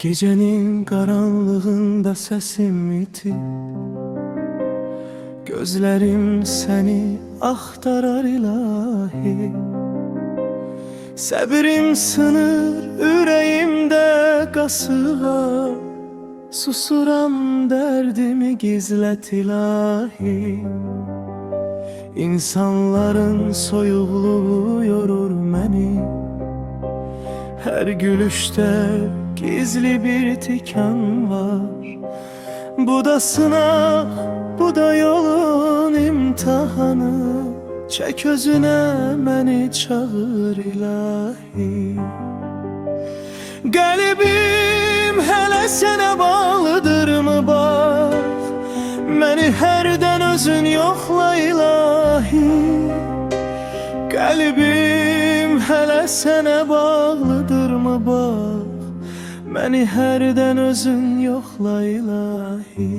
Gecenin karanlığında sesim itip gözlerim seni axtarar ilahi. Səbrim sınır ürəyimdə qasığa, susuram dərdimi gizlət ilahi. İnsanların soyuqluğu yorur məni, her gülüşte gizli bir tikan var. Bu da sınav, bu da yolun imtihanı. Çek özüne beni çağır ilahi. Qəlbim hələ sənə bağlıdır mı bak, məni hərdən özün yoxla ilahi. Qəlbim hələ sənə bağlıdır mı bak, məni hərdən özün yoxla ilahi.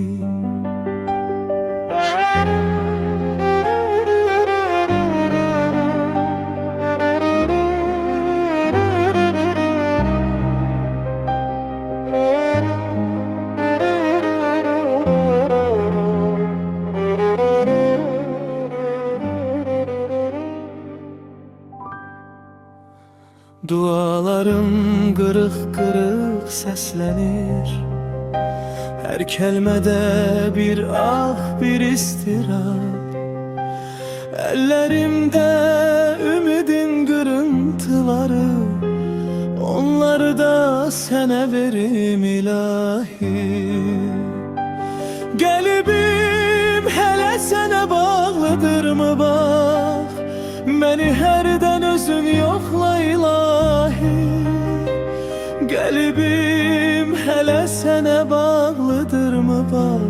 Dualarım qırıq-qırıq səslənir, hər kəlmədə bir ah, bir istirab. Əllərimdə ümidin qırıntıları, onları da sənə verim ilahi. Qəlbim hələ sənə bağlıdır mı bax, məni hərdən özün yoxla ilahi. Qəlbim hələ sənə bağlıdır mı bax,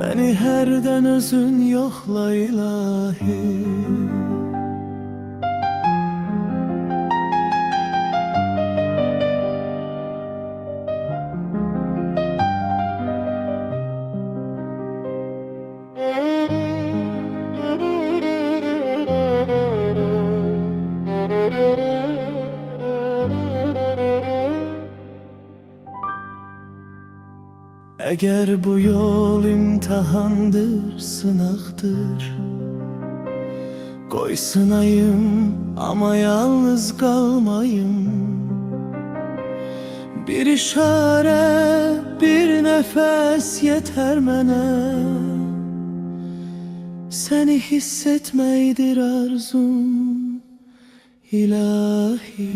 məni hərdən özün yoxla ilahi. Eğer bu yol imtihandır, sınaqdır, qoy sınayım ama yalnız qalmayım. Bir işarə, bir nəfəs yetər mənə, səni hiss etməkdir arzum ilahi.